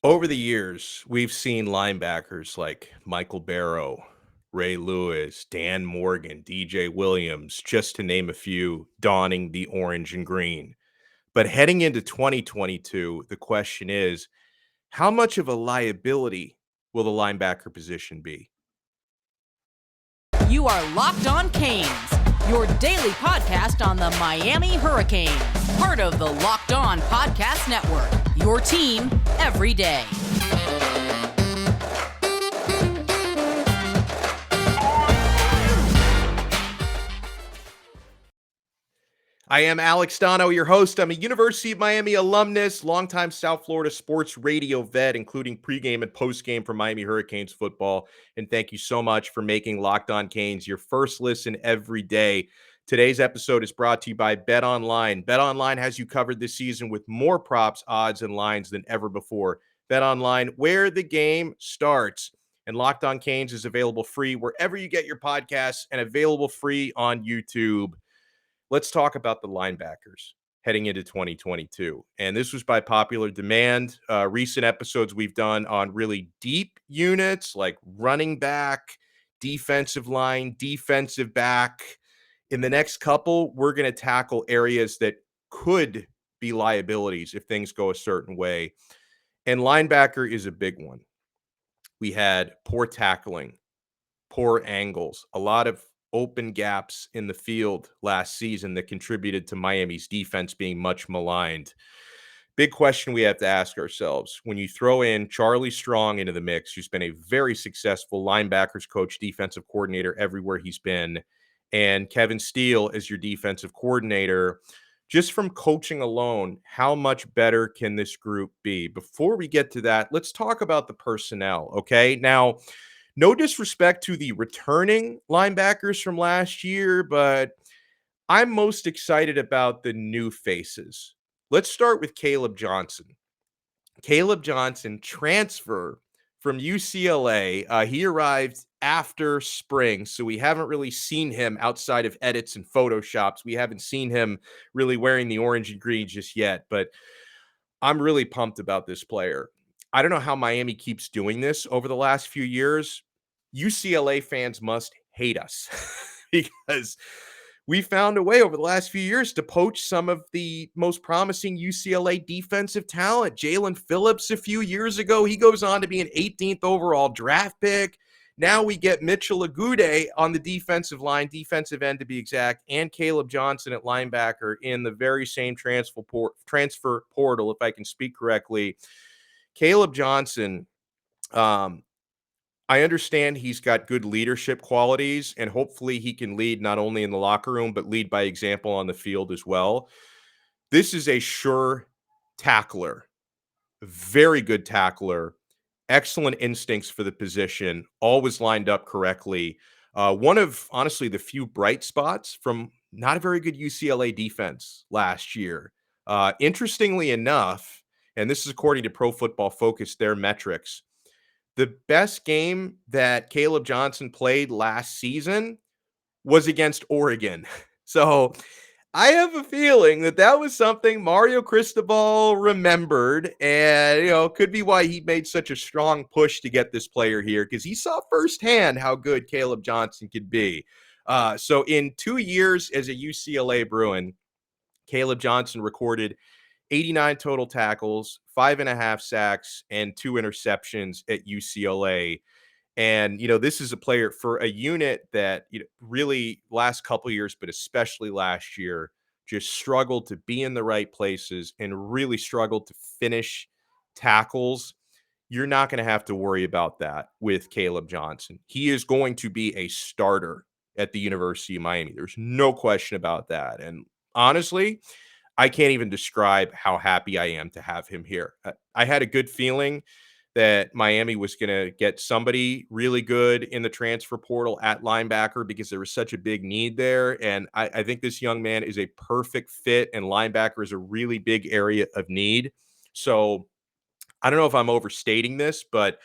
Over the years, we've seen linebackers like Michael Barrow, Ray Lewis, Dan Morgan, DJ Williams, just to name a few, donning the orange and green. But heading into 2022, the question is, how much of a liability will the linebacker position be? You are Locked On Canes, your daily podcast on the Miami Hurricanes, part of the Locked On Podcast Network, your team every day. I am Alex Donno, your host. I'm a University of Miami alumnus, longtime South Florida sports radio vet, including pregame and postgame for Miami Hurricanes football. And thank you so much for making Locked On Canes your first listen every day. Today's episode is brought to you by BetOnline. BetOnline has you covered this season with more props, odds, and lines than ever before. BetOnline, where the game starts. And Locked On Canes is available free wherever you get your podcasts and available free on YouTube. Let's talk about the linebackers heading into 2022. And this was by popular demand. Recent episodes we've done on really deep units like running back, defensive line, defensive back. In the next couple, we're going to tackle areas that could be liabilities if things go a certain way. And linebacker is a big one. We had poor tackling, poor angles, a lot of open gaps in the field last season that contributed to Miami's defense being much maligned. Big question we have to ask ourselves when you throw in Charlie Strong into the mix, who's been a very successful linebackers coach, defensive coordinator everywhere he's been, and Kevin Steele as your defensive coordinator. Just from coaching alone, how much better can this group be? Before we get to that, let's talk about the personnel. Okay. Now, no disrespect to the returning linebackers from last year, but I'm most excited about the new faces. Let's start with Caleb Johnson. Caleb Johnson, transfer from UCLA. He arrived after spring, so we haven't really seen him outside of edits and photoshops. We haven't seen him really wearing the orange and green just yet, but I'm really pumped about this player. I don't know how Miami keeps doing this over the last few years. UCLA fans must hate us because we found a way over the last few years to poach some of the most promising UCLA defensive talent. Jalen Phillips a few years ago, he goes on to be an 18th overall draft pick. Now we get Mitchell Agude on the defensive line, defensive end to be exact, and Caleb Johnson at linebacker in the very same transfer portal, if I can speak correctly. Caleb Johnson, um, I understand he's got good leadership qualities, and hopefully he can lead not only in the locker room, but lead by example on the field as well. This is a sure tackler, very good tackler, excellent instincts for the position, always lined up correctly. One of, honestly, the few bright spots from not a very good UCLA defense last year. Interestingly enough, and this is according to Pro Football Focus, their metrics, the best game that Caleb Johnson played last season was against Oregon. So I have a feeling that that was something Mario Cristobal remembered, and could be why he made such a strong push to get this player here because he saw firsthand how good Caleb Johnson could be. So in 2 years as a UCLA Bruin, Caleb Johnson recorded 89 total tackles, 5.5 sacks, and 2 interceptions at UCLA. And, this is a player for a unit that, really last couple years, but especially last year, just struggled to be in the right places and really struggled to finish tackles. You're not going to have to worry about that with Caleb Johnson. He is going to be a starter at the University of Miami. There's no question about that. And honestly, I can't even describe how happy I am to have him here. I had a good feeling that Miami was going to get somebody really good in the transfer portal at linebacker because there was such a big need there. And I think this young man is a perfect fit, and linebacker is a really big area of need. So I don't know if I'm overstating this, but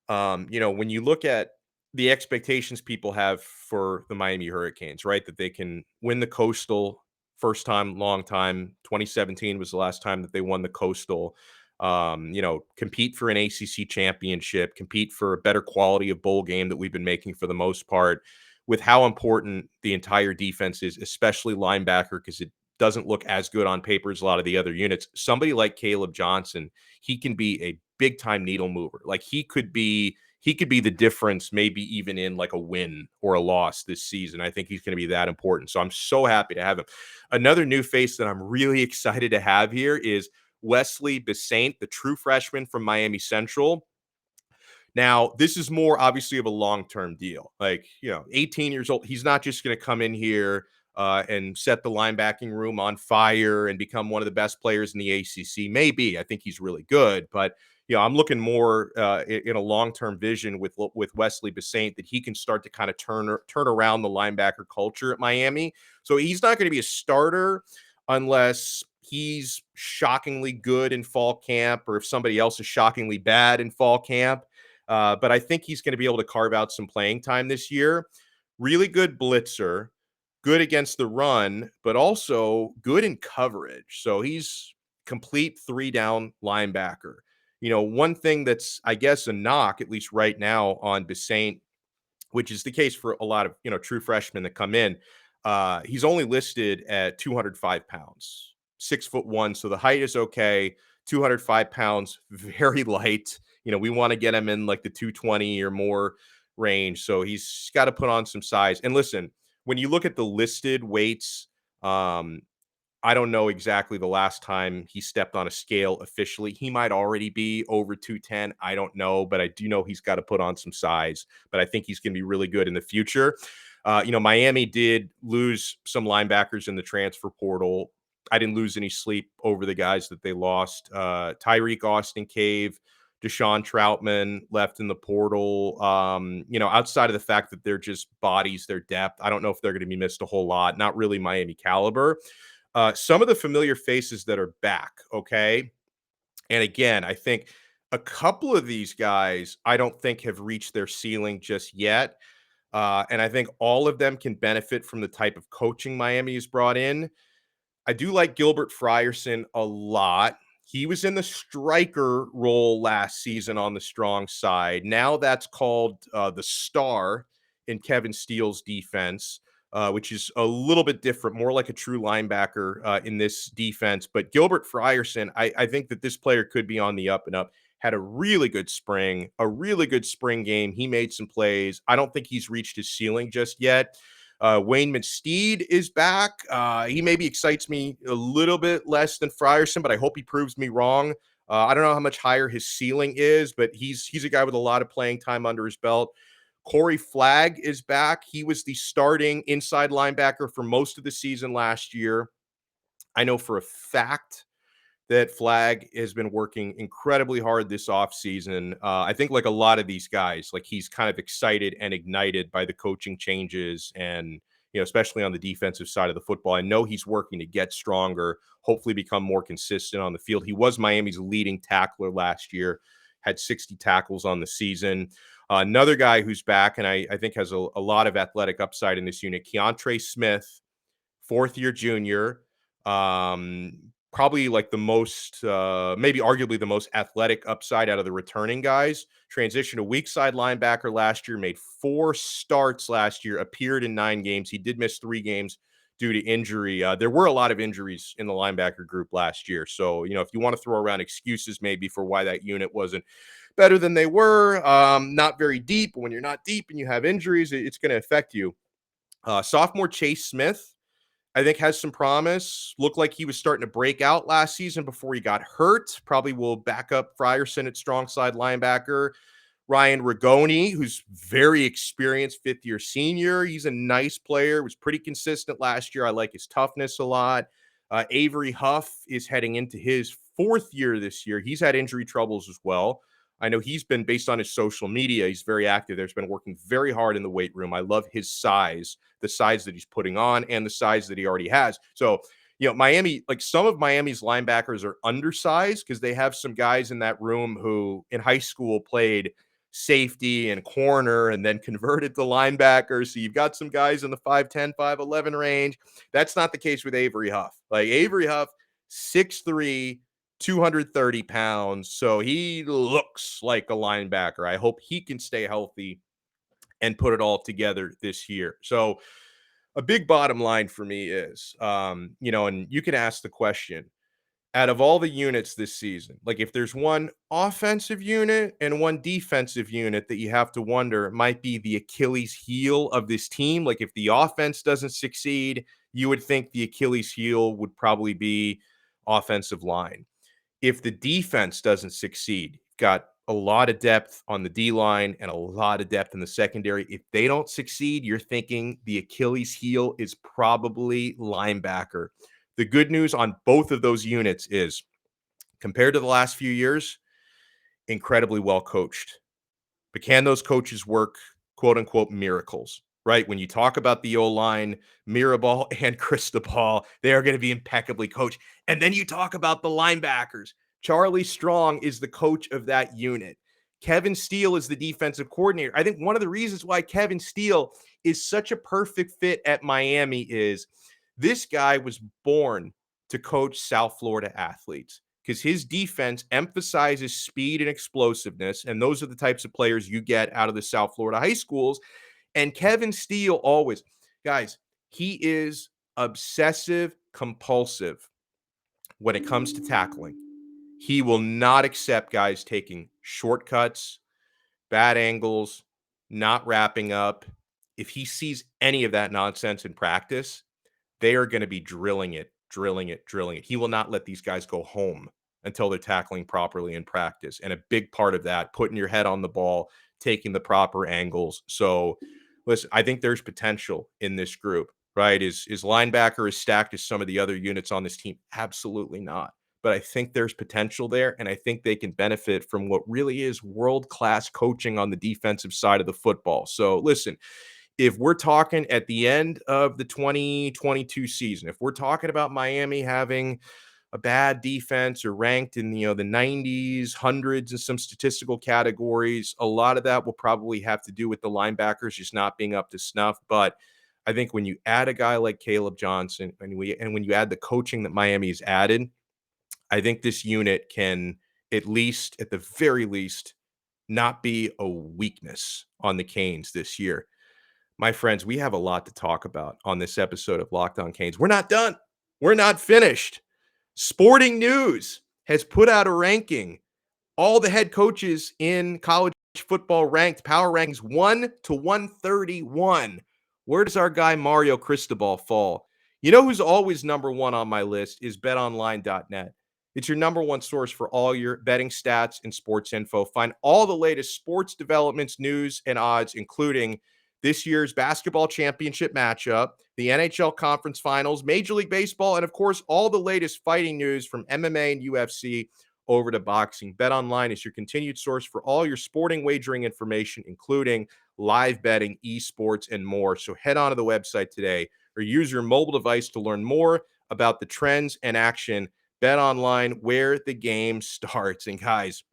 when you look at the expectations people have for the Miami Hurricanes, right? That they can win the Coastal first time, long time. 2017 was the last time that they won the Coastal. compete for an ACC championship, compete for a better quality of bowl game that we've been making for the most part, with how important the entire defense is, especially linebacker, because it doesn't look as good on paper as a lot of the other units. Somebody like Caleb Johnson, he can be a big time needle mover. Like he could be the difference, maybe even in like a win or a loss this season. I think he's going to be that important. So I'm so happy to have him. Another new face that I'm really excited to have here is Wesley Bissainthe, the true freshman from Miami Central. Now, this is more obviously of a long-term deal. 18 years old. He's not just going to come in here and set the linebacking room on fire and become one of the best players in the ACC. Maybe. I think he's really good, but I'm looking more in a long-term vision with Wesley Bissainthe that he can start to kind of turn around the linebacker culture at Miami. So he's not going to be a starter unless he's shockingly good in fall camp or if somebody else is shockingly bad in fall camp. But I think he's going to be able to carve out some playing time this year. Really good blitzer, good against the run, but also good in coverage. So he's complete 3-down linebacker. One thing that's, I guess, a knock, at least right now, on Bissainthe, which is the case for a lot of, true freshmen that come in, he's only listed at 205 pounds, 6'1". So the height is okay. 205 pounds, very light. We want to get him in like the 220 or more range. So he's got to put on some size. And listen, when you look at the listed weights, I don't know exactly the last time he stepped on a scale officially. He might already be over 210. I don't know, but I do know he's got to put on some size. But I think he's going to be really good in the future. Miami did lose some linebackers in the transfer portal. I didn't lose any sleep over the guys that they lost. Tyreek Austin Cave, Deshaun Troutman left in the portal. Outside of the fact that they're just bodies, their depth, I don't know if they're going to be missed a whole lot. Not really Miami caliber. Some of the familiar faces that are back, okay? And again, I think a couple of these guys I don't think have reached their ceiling just yet. And I think all of them can benefit from the type of coaching Miami has brought in. I do like Gilbert Frierson a lot. He was in the striker role last season on the strong side. Now that's called the star in Kevin Steele's defense, which is a little bit different, more like a true linebacker in this defense. But Gilbert Frierson, I think that this player could be on the up and up. Had a really good spring game. He made some plays. I don't think he's reached his ceiling just yet. Waynmon Steed is back. He maybe excites me a little bit less than Frierson, but I hope he proves me wrong. I don't know how much higher his ceiling is, but he's a guy with a lot of playing time under his belt. Corey Flagg is back. He was the starting inside linebacker for most of the season last year. I know for a fact that Flagg has been working incredibly hard this offseason. I think like a lot of these guys, like he's kind of excited and ignited by the coaching changes and, especially on the defensive side of the football. I know he's working to get stronger, hopefully become more consistent on the field. He was Miami's leading tackler last year, had 60 tackles on the season. Another guy who's back and I think has a lot of athletic upside in this unit, Keontra Smith, fourth-year junior. Probably like the most, maybe arguably the most athletic upside out of the returning guys. Transitioned to weak side linebacker last year, made 4 starts last year, appeared in 9 games. He did miss 3 games due to injury. There were a lot of injuries in the linebacker group last year. So, if you want to throw around excuses maybe for why that unit wasn't better than they were, not very deep. When you're not deep and you have injuries, it's going to affect you. Sophomore Chase Smith, I think has some promise. Looked like he was starting to break out last season before he got hurt. Probably will back up Frierson at strong side linebacker. Ryan Ragone, who's very experienced, 5th-year senior. He's a nice player, was pretty consistent last year. I like his toughness a lot. Avery Huff is heading into his 4th year this year. He's had injury troubles as well. I know he's been, based on his social media, he's very active. There's been working very hard in the weight room. I love his size, the size that he's putting on and the size that he already has. So, Miami, like some of Miami's linebackers are undersized because they have some guys in that room who in high school played safety and corner and then converted to linebacker. So you've got some guys in the 5'10", 5'11" range. That's not the case with Avery Huff. Like Avery Huff, 6'3", 230 pounds. So he looks like a linebacker. I hope he can stay healthy and put it all together this year. So a big bottom line for me is, and you can ask the question, out of all the units this season, like if there's one offensive unit and one defensive unit that you have to wonder might be the Achilles heel of this team, like if the offense doesn't succeed, you would think the Achilles heel would probably be offensive line. If the defense doesn't succeed, got a lot of depth on the D line and a lot of depth in the secondary. If they don't succeed, you're thinking the Achilles heel is probably linebacker. The good news on both of those units is, compared to the last few years, incredibly well coached. But can those coaches work, quote unquote, miracles? Right? When you talk about the O-line, Mirabal and Cristobal, they are going to be impeccably coached. And then you talk about the linebackers. Charlie Strong is the coach of that unit. Kevin Steele is the defensive coordinator. I think one of the reasons why Kevin Steele is such a perfect fit at Miami is this guy was born to coach South Florida athletes, because his defense emphasizes speed and explosiveness. And those are the types of players you get out of the South Florida high schools. And Kevin Steele always, guys, he is obsessive compulsive when it comes to tackling. He will not accept guys taking shortcuts, bad angles, not wrapping up. If he sees any of that nonsense in practice, they are going to be drilling it. He will not let these guys go home until they're tackling properly in practice. And a big part of that, putting your head on the ball, taking the proper angles. So listen, I think there's potential in this group, right? Is linebacker as stacked as some of the other units on this team? Absolutely not. But I think there's potential there, and I think they can benefit from what really is world-class coaching on the defensive side of the football. So listen, if we're talking at the end of the 2022 season, if we're talking about Miami having a bad defense or ranked in the 90s, hundreds in some statistical categories, a lot of that will probably have to do with the linebackers just not being up to snuff. But I think when you add a guy like Caleb Johnson and when you add the coaching that Miami has added, I think this unit can, at least at the very least, not be a weakness on the Canes this year. My friends, we have a lot to talk about on this episode of Locked On Canes. We're not done. We're not finished. Sporting News has put out a ranking. All the head coaches in college football ranked, power rankings 1 to 131. Where does our guy Mario Cristobal fall? You know who's always number one on my list is betonline.net. It's your number one source for all your betting stats and sports info. Find all the latest sports developments, news, and odds, including this year's basketball championship matchup, the NHL conference finals, Major League Baseball, and of course, all the latest fighting news from MMA and UFC over to boxing. BetOnline is your continued source for all your sporting wagering information, including live betting, esports, and more. So head on to the website today or use your mobile device to learn more about the trends and action. BetOnline, where the game starts. And guys,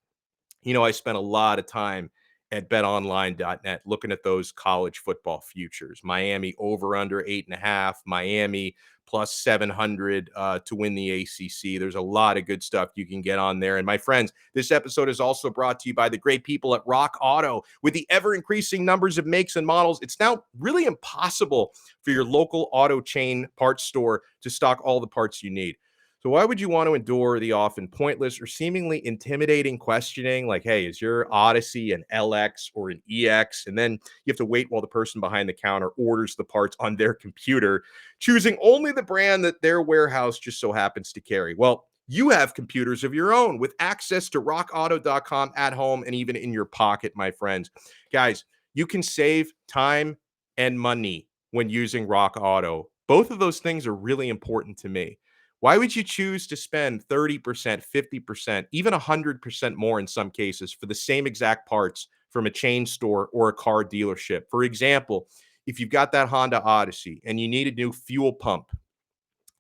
I spent a lot of time at betonline.net looking at those college football futures. Miami over under 8.5, Miami plus 700 to win the ACC. There's a lot of good stuff you can get on there. And my friends, this episode is also brought to you by the great people at Rock Auto. With the ever increasing numbers of makes and models, it's now really impossible for your local auto chain parts store to stock all the parts you need. So why would you want to endure the often pointless or seemingly intimidating questioning like, hey, is your Odyssey an LX or an EX? And then you have to wait while the person behind the counter orders the parts on their computer, choosing only the brand that their warehouse just so happens to carry. Well, you have computers of your own with access to rockauto.com at home and even in your pocket, my friends. Guys, you can save time and money when using Rock Auto. Both of those things are really important to me. Why would you choose to spend 30%, 50%, even 100% more in some cases for the same exact parts from a chain store or a car dealership? For example, if you've got that Honda Odyssey and you need a new fuel pump,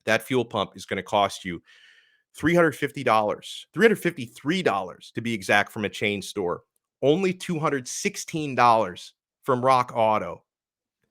that fuel pump is going to cost you $350, $353 to be exact from a chain store, only $216 from Rock Auto.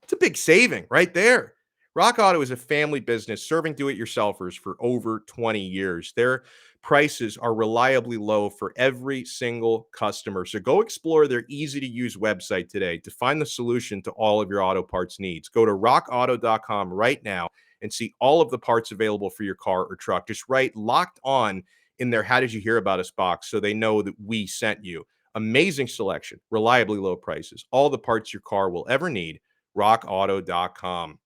It's a big saving right there. Rock Auto is a family business serving do-it-yourselfers for over 20 years. Their prices are reliably low for every single customer. So go explore their easy-to-use website today to find the solution to all of your auto parts needs. Go to rockauto.com right now and see all of the parts available for your car or truck. Just write "Locked On" in their "How did you hear about us" box so they know that we sent you. Amazing selection, reliably low prices, all the parts your car will ever need. rockauto.com.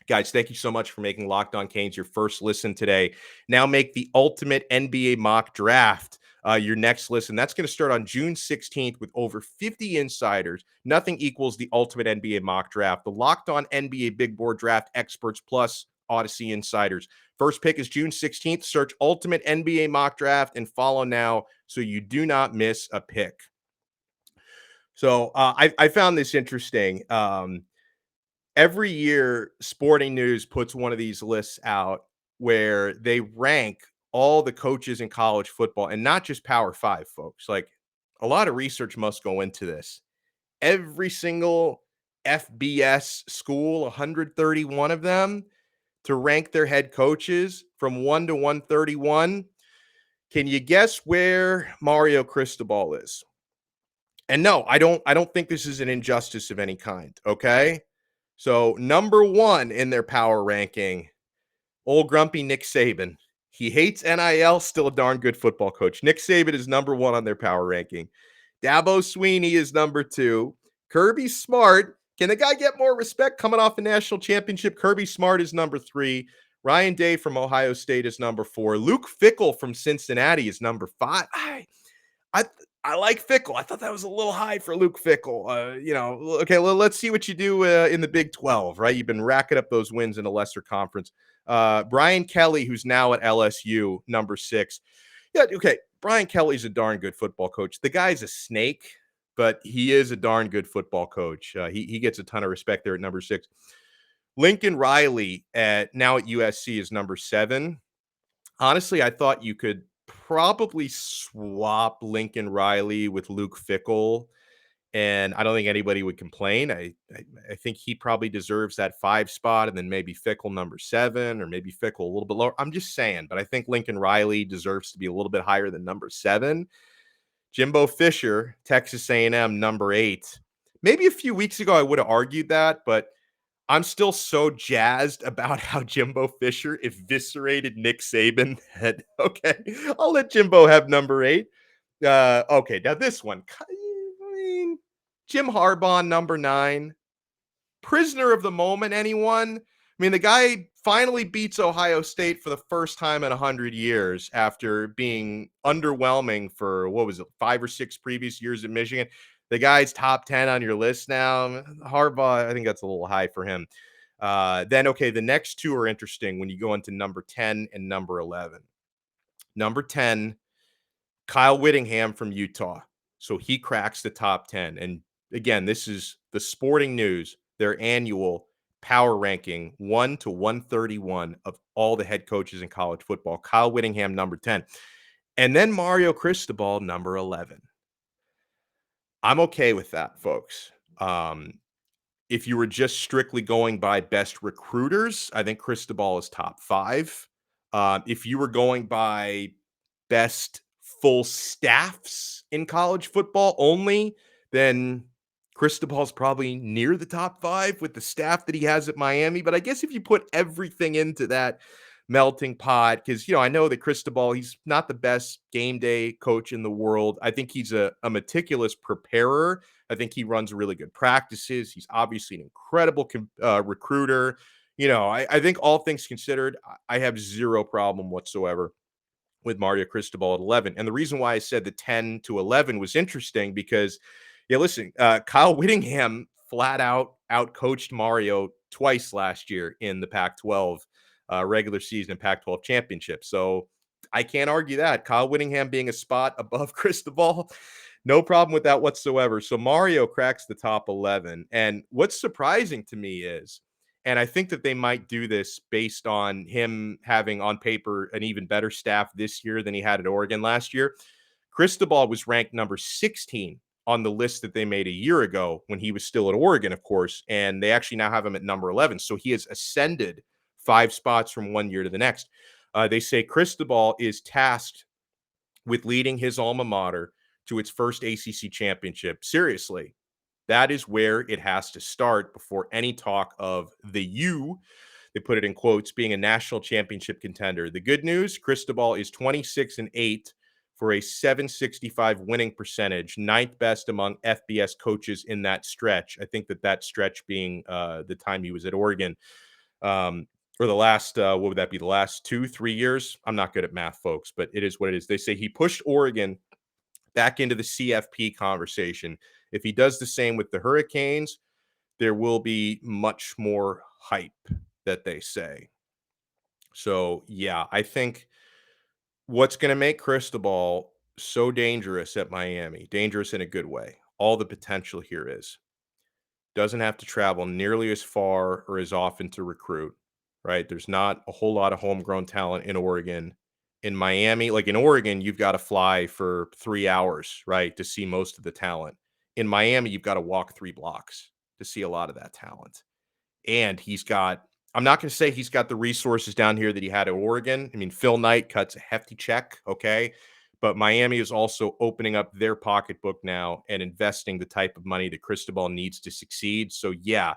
Guys, thank you so much for making Locked On Canes your first listen today. Now make the ultimate NBA mock draft your next listen. That's going to start on June 16th with over 50 insiders. Nothing equals the ultimate NBA mock draft. The Locked On NBA Big Board Draft experts plus Odyssey insiders. First pick is June 16th. Search Ultimate NBA Mock Draft and follow now so you do not miss a pick. So I found this interesting. Every year, Sporting News puts one of these lists out where they rank all the coaches in college football, and not just Power 5, folks. Like, a lot of research must go into this. Every single FBS school, 131 of them, to rank their head coaches from 1 to 131. Can you guess where Mario Cristobal is? And no, I don't think this is an injustice of any kind, okay? So, number 1 in their power ranking, old grumpy Nick Saban. He hates NIL, still a darn good football coach. Nick Saban is number 1 on their power ranking. Dabo Swinney is number 2. Kirby Smart. Can the guy get more respect coming off a national championship? Kirby Smart is number 3. Ryan Day from Ohio State is number 4. Luke Fickell from Cincinnati is number 5. I like Fickell. I thought that was a little high for Luke Fickell. Okay, well, let's see what you do in the Big 12, right? You've been racking up those wins in a lesser conference. Brian Kelly, who's now at LSU, number 6. Yeah, okay, Brian Kelly's a darn good football coach. The guy's a snake, but he is a darn good football coach. He gets a ton of respect there at number 6. Lincoln Riley, now at USC, is number 7. Honestly, I thought you could probably swap Lincoln Riley with Luke Fickell, and I don't think anybody would complain. I think he probably deserves that 5 spot, and then maybe Fickell number 7, or maybe Fickell a little bit lower. I'm just saying, but I think Lincoln Riley deserves to be a little bit higher than number 7. Jimbo Fisher, Texas A&M, number 8. Maybe a few weeks ago I would have argued that, but I'm still so jazzed about how Jimbo Fisher eviscerated Nick Saban that, okay, I'll let Jimbo have number 8. Okay, now this one. I mean, Jim Harbaugh, number 9. Prisoner of the moment, anyone? I mean, the guy finally beats Ohio State for the first time in 100 years after being underwhelming for, 5 or 6 previous years at Michigan. The guy's top 10 on your list now. Harbaugh, I think that's a little high for him. Then, okay, the next 2 are interesting when you go into number 10 and number 11. Number 10, Kyle Whittingham from Utah. So he cracks the top 10. And again, this is the Sporting News, their annual power ranking 1 to 131 of all the head coaches in college football. Kyle Whittingham, number 10. And then Mario Cristobal, number 11. I'm okay with that, folks. If you were just strictly going by best recruiters, I think Cristobal is top 5. If you were going by best full staffs in college football only, then Cristobal's probably near the top 5 with the staff that he has at Miami. But I guess if you put everything into that melting pot, because, I know that Cristobal, he's not the best game day coach in the world. I think he's a meticulous preparer. I think he runs really good practices. He's obviously an incredible recruiter. I think all things considered, I have zero problem whatsoever with Mario Cristobal at 11. And the reason why I said the 10 to 11 was interesting because, listen, Kyle Whittingham flat out coached Mario twice last year in the Pac-12 regular season and Pac-12 championship. So I can't argue that. Kyle Whittingham being a spot above Cristobal, no problem with that whatsoever. So Mario cracks the top 11. And what's surprising to me is, and I think that they might do this based on him having on paper an even better staff this year than he had at Oregon last year, Cristobal was ranked number 16 on the list that they made a year ago when he was still at Oregon, of course, and they actually now have him at number 11. So he has ascended 5 spots from one year to the next. They say Cristobal is tasked with leading his alma mater to its first ACC championship. Seriously, that is where it has to start before any talk of the U, they put it in quotes, being a national championship contender. The good news, Cristobal is 26-8 for a 765 winning percentage, ninth best among FBS coaches in that stretch. I think that stretch being the time he was at Oregon. Or the last, what would that be? The last 2-3 years? I'm not good at math, folks, but it is what it is. They say he pushed Oregon back into the CFP conversation. If he does the same with the Hurricanes, there will be much more hype, that they say. So, yeah, I think what's going to make Cristobal so dangerous at Miami, dangerous in a good way, all the potential here is doesn't have to travel nearly as far or as often to recruit, right? There's not a whole lot of homegrown talent in Oregon. In Miami, like in Oregon, you've got to fly for 3 hours, right, to see most of the talent. In Miami, you've got to walk 3 blocks to see a lot of that talent. And I'm not going to say he's got the resources down here that he had at Oregon. I mean, Phil Knight cuts a hefty check, okay? But Miami is also opening up their pocketbook now and investing the type of money that Cristobal needs to succeed. So, yeah,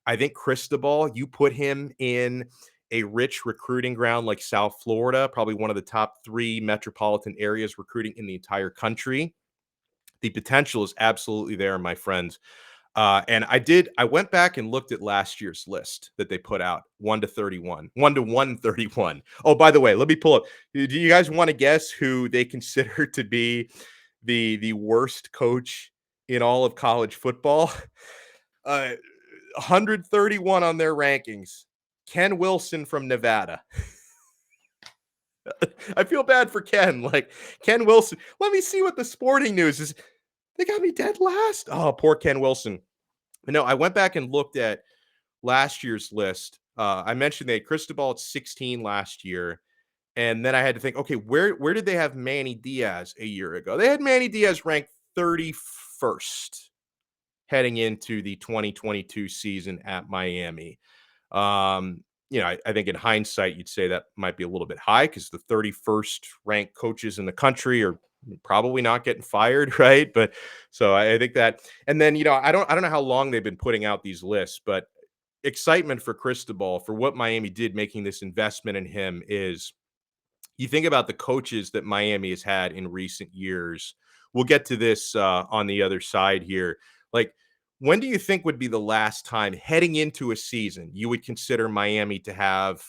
I think Cristobal, you put him in a rich recruiting ground like South Florida, probably one of the top 3 metropolitan areas recruiting in the entire country. The potential is absolutely there, my friends. And I went back and looked at last year's list that they put out, 1 to 31, 1 to 131. Oh, by the way, let me pull up. Do you guys want to guess who they consider to be the worst coach in all of college football? 131 on their rankings. Ken Wilson from Nevada. I feel bad for Ken. Like Ken Wilson. Let me see what the sporting news is. They got me dead last. Oh, poor Ken Wilson. No, I went back and looked at last year's list. I mentioned they had Cristobal at 16 last year. And then I had to think, okay, where did they have Manny Diaz a year ago? They had Manny Diaz ranked 31st heading into the 2022 season at Miami. I think in hindsight, you'd say that might be a little bit high because the 31st ranked coaches in the country are probably not getting fired, right? But so I think that, and then I don't know how long they've been putting out these lists, but excitement for Cristobal for what Miami did, making this investment in him is. You think about the coaches that Miami has had in recent years. We'll get to this on the other side here. Like, when do you think would be the last time heading into a season you would consider Miami to have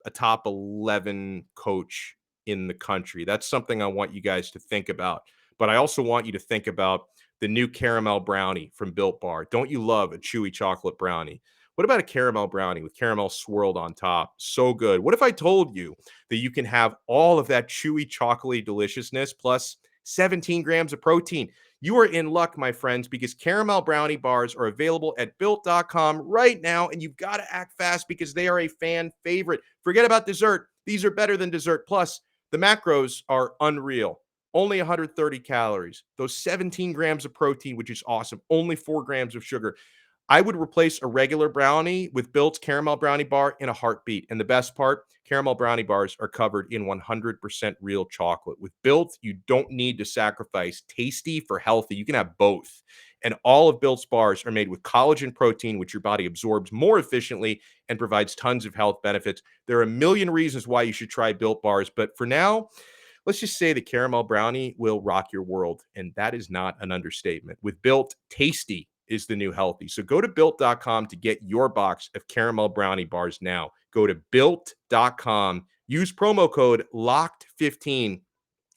a top 11 coach in the country? That's something I want you guys to think about. But I also want you to think about the new caramel brownie from Built Bar. Don't you love a chewy chocolate brownie? What about a caramel brownie with caramel swirled on top? So good. What if I told you that you can have all of that chewy, chocolatey deliciousness plus 17 grams of protein? You are in luck, my friends, because caramel brownie bars are available at built.com right now, and you've got to act fast because they are a fan favorite. Forget about dessert. These are better than dessert. Plus, the macros are unreal. Only 130 calories. Those 17 grams of protein, which is awesome. Only 4 grams of sugar. I would replace a regular brownie with Built's caramel brownie bar in a heartbeat. And the best part, caramel brownie bars are covered in 100% real chocolate. With Built, you don't need to sacrifice tasty for healthy. You can have both. And all of Built's bars are made with collagen protein, which your body absorbs more efficiently and provides tons of health benefits. There are a million reasons why you should try Built bars. But for now, let's just say the caramel brownie will rock your world. And that is not an understatement. With Built, tasty is the new healthy. So go to built.com to get your box of caramel brownie bars now. Go to built.com, use promo code LOCKED15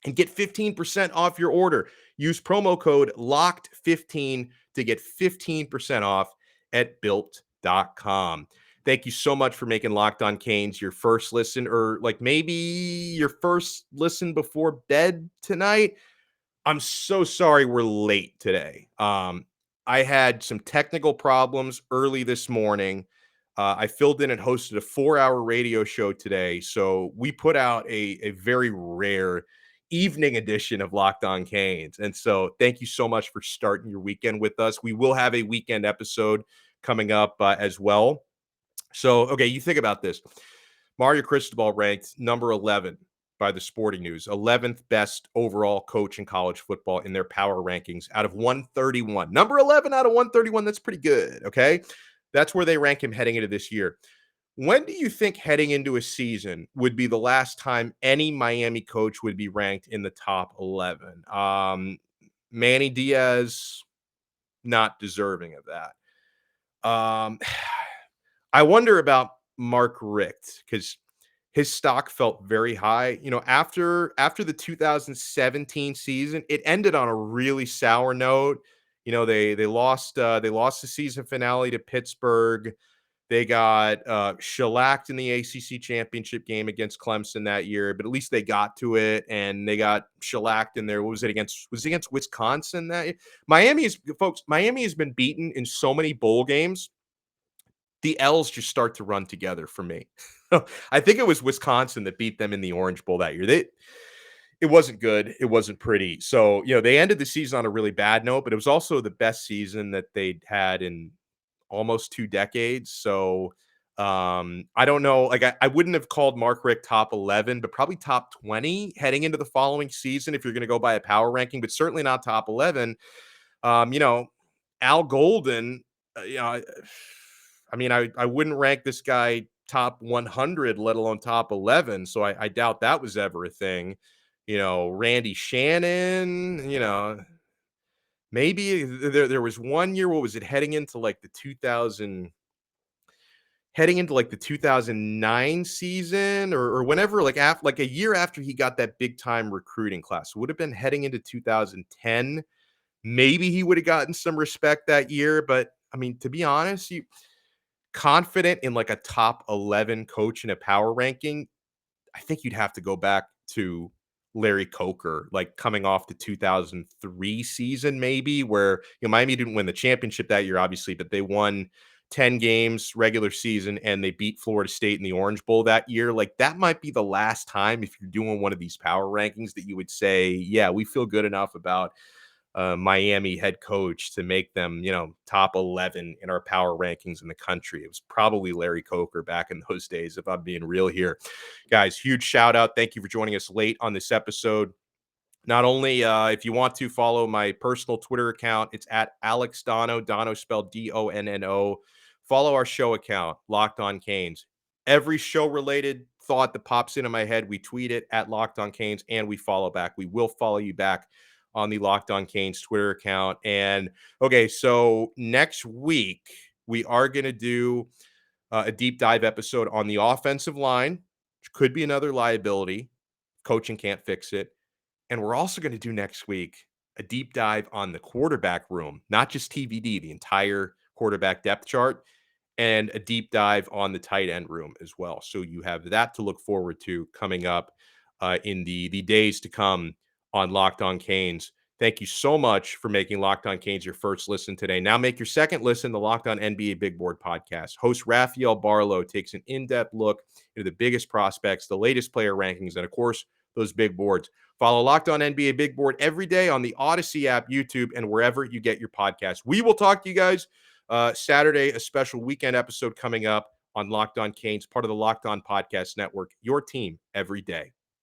and get 15% off your order. Use promo code LOCKED15 to get 15% off at built.com. Thank you so much for making Locked On Canes your first listen, or like maybe your first listen before bed tonight. I'm so sorry we're late today. I had some technical problems early this morning. I filled in and hosted a 4-hour radio show today. So we put out a very rare evening edition of Locked On Canes. And so thank you so much for starting your weekend with us. We will have a weekend episode coming up as well. So, okay, you think about this. Mario Cristobal ranked number 11 by the Sporting News, 11th best overall coach in college football in their power rankings out of 131. Number 11 out of 131, that's pretty good, okay? That's where they rank him heading into this year. When do you think heading into a season would be the last time any Miami coach would be ranked in the top 11? Manny Diaz, not deserving of that. I wonder about Mark Richt because his stock felt very high. After the 2017 season, it ended on a really sour note. They lost the season finale to Pittsburgh. They got shellacked in the ACC championship game against Clemson that year, but at least they got to it, and they got shellacked in there. What was it against? Was it against Wisconsin that year? Miami has been beaten in so many bowl games. The L's just start to run together for me. I think it was Wisconsin that beat them in the Orange Bowl that year. It wasn't good. It wasn't pretty. So, they ended the season on a really bad note, but it was also the best season that they'd had in almost 2 decades. So, I don't know. Like, I wouldn't have called Mark Richt top 11, but probably top 20 heading into the following season if you're going to go by a power ranking, but certainly not top 11. Al Golden, I wouldn't rank this guy top 100, let alone top 11. So I doubt that was ever a thing. Randy Shannon, maybe there was one year, what was it, heading into like the 2009 season or whenever, like after, like a year after he got that big time recruiting class. It would have been heading into 2010. Maybe he would have gotten some respect that year, but to be honest, confident in like a top 11 coach in a power ranking, I think you'd have to go back to Larry Coker, like coming off the 2003 season, maybe, where Miami didn't win the championship that year, obviously, but they won 10 games regular season and they beat Florida State in the Orange Bowl that year. Like, that might be the last time, if you're doing one of these power rankings, that you would say, yeah, we feel good enough about Miami head coach to make them, top 11 in our power rankings in the country. It was probably Larry Coker back in those days, if I'm being real here. Guys, huge shout out. Thank you for joining us late on this episode. Not only, if you want to follow my personal Twitter account, it's at Alex Donno, Donno spelled Donno. Follow our show account, Locked On Canes. Every show-related thought that pops into my head, we tweet it at Locked On Canes, and we follow back. We will follow you back on the Locked On Canes Twitter account. And okay, so next week we are going to do a deep dive episode on the offensive line, which could be another liability. Coaching can't fix it. And we're also going to do next week a deep dive on the quarterback room, not just TVD, the entire quarterback depth chart, and a deep dive on the tight end room as well. So you have that to look forward to coming up in the days to come on Locked On Canes. Thank you so much for making Locked On Canes your first listen today. Now make your second listen, the Locked On NBA Big Board podcast. Host Rafael Barlow takes an in-depth look into the biggest prospects, the latest player rankings, and of course, those big boards. Follow Locked On NBA Big Board every day on the Odyssey app, YouTube, and wherever you get your podcasts. We will talk to you guys Saturday, a special weekend episode coming up on Locked On Canes, part of the Locked On Podcast Network, your team every day.